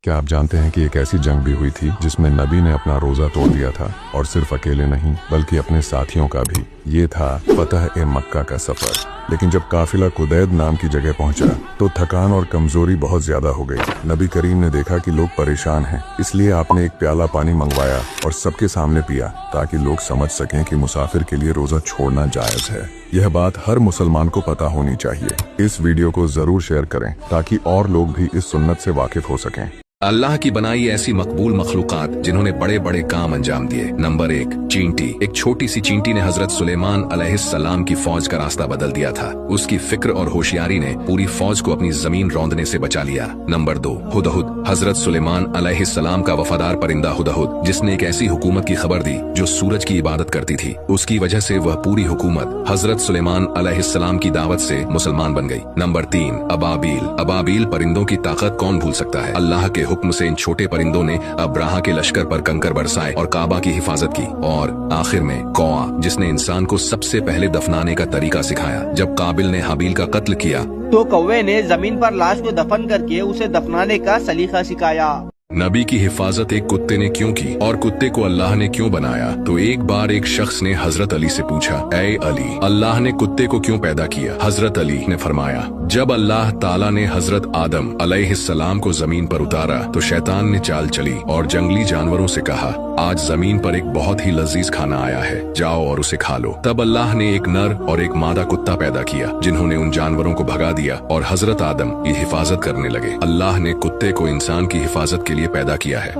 क्या आप जानते हैं कि एक ऐसी जंग भी हुई थी जिसमें नबी ने अपना रोजा तोड़ दिया था, और सिर्फ अकेले नहीं बल्कि अपने साथियों का भी। ये था फतह ए मक्का का सफर। लेकिन जब काफिला कुदैद नाम की जगह पहुंचा तो थकान और कमजोरी बहुत ज्यादा हो गई। नबी करीम ने देखा कि लोग परेशान हैं, इसलिए आपने एक प्याला पानी मंगवाया और सबके सामने पिया, ताकि लोग समझ सकें कि मुसाफिर के लिए रोजा छोड़ना जायज है। यह बात हर मुसलमान को पता होनी चाहिए। इस वीडियो को जरूर शेयर करें ताकि और लोग भी इस सुन्नत से वाकिफ हो सकें। अल्लाह की बनाई ऐसी मकबूल मखलूकात जिन्होंने बड़े बड़े काम अंजाम दिए। नंबर 1, चींटी। एक छोटी सी चींटी ने हजरत सुलेमान अलैहिस्सलाम की फौज का रास्ता बदल दिया था। उसकी फिक्र और होशियारी ने पूरी फौज को अपनी जमीन रौंदने से बचा लिया। नंबर 2, हुदहुद। हजरत सुलेमान अलैहिस्सलाम का वफादार परिंदा हुदहुद, जिसने एक ऐसी हुकूमत की खबर दी जो सूरज की इबादत करती थी। उसकी वजह से वह पूरी हुकूमत हजरत सुलेमान अलैहिस्सलाम की दावत से मुसलमान बन गई। नंबर 3, अबाबील। अबाबील परिंदों की ताकत कौन भूल सकता है। अल्लाह के हुक्म से इन छोटे परिंदों ने अब्राहा के लश्कर पर कंकर बरसाए और काबा की हिफाजत की। और आखिर में कौआ, जिसने इंसान को सबसे पहले दफनाने का तरीका सिखाया। जब काबिल ने हाबील का कत्ल किया तो कौवे ने जमीन पर लाश को दफन करके उसे दफनाने का सलीका सिखाया। नबी की हिफाजत एक कुत्ते ने क्यों की और कुत्ते को अल्लाह ने क्यों बनाया? तो एक बार एक शख्स ने हजरत अली से पूछा, ऐ अली, अल्लाह ने कुत्ते को क्यों पैदा किया? हजरत अली ने फरमाया, जब अल्लाह ताला ने हजरत आदम अलैहिस्सलाम को जमीन पर उतारा तो शैतान ने चाल चली और जंगली जानवरों से कहा, आज जमीन पर एक बहुत ही लजीज खाना आया है, जाओ और उसे खा लो। तब अल्लाह ने एक नर और एक मादा कुत्ता पैदा किया, जिन्होंने उन जानवरों को भगा दिया और हजरत आदम की हिफाजत करने लगे। अल्लाह ने कुत्ते को इंसान की हिफाजत के लिए पैदा किया है।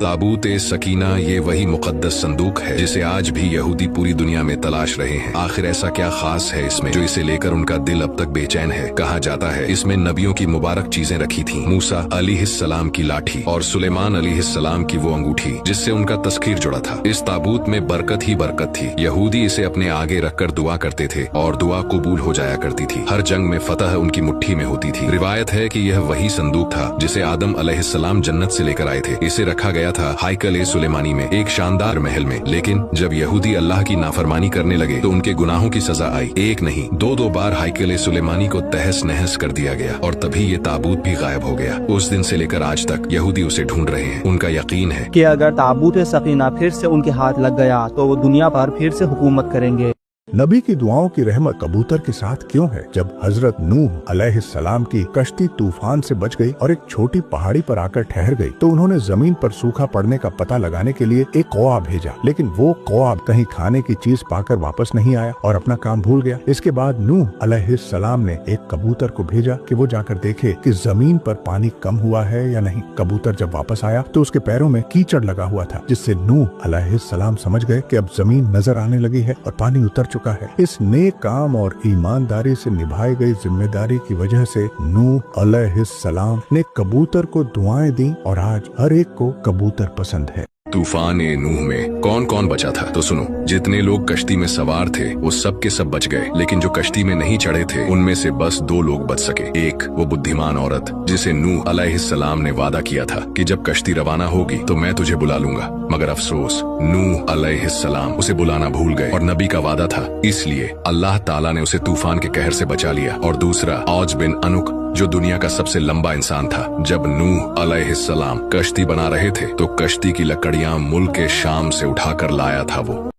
ताबूत ए सकीना, ये वही मुकद्दस संदूक है जिसे आज भी यहूदी पूरी दुनिया में तलाश रहे हैं। आखिर ऐसा क्या खास है इसमें जो इसे लेकर उनका दिल अब तक बेचैन है? कहा जाता है इसमें नबियों की मुबारक चीजें रखी थीं। मूसा अलैहिस्सलाम की लाठी और सुलेमान अलैहिस्सलाम की वो अंगूठी जिससे उनका तस्खीर जुड़ा था। इस ताबूत में बरकत ही बरकत थी। यहूदी इसे अपने आगे रखकर दुआ करते थे और दुआ कबूल हो जाया करती थी। हर जंग में फतह उनकी मुट्ठी में होती थी। रिवायत है कि यह वही संदूक था जिसे आदम अलैहिस्सलाम जन्नत से लेकर आए थे। इसे रखा गया था हाइकल ए सुलेमानी में, एक शानदार महल में। लेकिन जब यहूदी अल्लाह की नाफरमानी करने लगे तो उनके गुनाहों की सजा आई। एक नहीं, दो बार हाइकल ए सुलेमानी को तहस नहस कर दिया गया और तभी ये ताबूत भी गायब हो गया। उस दिन से लेकर आज तक यहूदी उसे ढूंढ रहे हैं। उनका यकीन है कि अगर ताबूत सकीना फिर से उनके हाथ लग गया तो वो दुनिया पर फिर से हुकूमत करेंगे। नबी की दुआओं की रहमत कबूतर के साथ क्यों है? जब हजरत नूह अलैहिस्सलाम की कश्ती तूफान से बच गई और एक छोटी पहाड़ी पर आकर ठहर गई तो उन्होंने जमीन पर सूखा पड़ने का पता लगाने के लिए एक कौआ भेजा, लेकिन वो कौआ कहीं खाने की चीज पाकर वापस नहीं आया और अपना काम भूल गया। इसके बाद नूह अलैहिस्सलाम ने एक कबूतर को भेजा कि वो जाकर देखे कि जमीन पर पानी कम हुआ है या नहीं। कबूतर जब वापस आया तो उसके पैरों में कीचड़ लगा हुआ था, जिससे नूह अलैहिस्सलाम समझ गए कि अब जमीन नजर आने लगी है और पानी उतर चुका है। इस नेक काम और ईमानदारी से निभाई गई जिम्मेदारी की वजह से नूह अलैहिस्सलाम ने कबूतर को दुआएं दी और आज हर एक को कबूतर पसंद है। तूफान ए नूह में कौन कौन बचा था? तो सुनो, जितने लोग कश्ती में सवार थे वो सब के सब बच गए, लेकिन जो कश्ती में नहीं चढ़े थे उनमें से बस 2 लोग बच सके। एक वो बुद्धिमान औरत जिसे नूह अलैहिस्सलाम ने वादा किया था कि जब कश्ती रवाना होगी तो मैं तुझे बुला लूंगा, मगर अफसोस नूह अलैहिस्सलाम उसे बुलाना भूल गए और नबी का वादा था, इसलिए अल्लाह ताला ने उसे तूफान के कहर से बचा लिया। और दूसरा औज बिन अनुक, जो दुनिया का सबसे लंबा इंसान था। जब नूह अलैहिस्सलाम कश्ती बना रहे थे तो कश्ती की लकड़ियां मुल्क के शाम से उठाकर लाया था वो।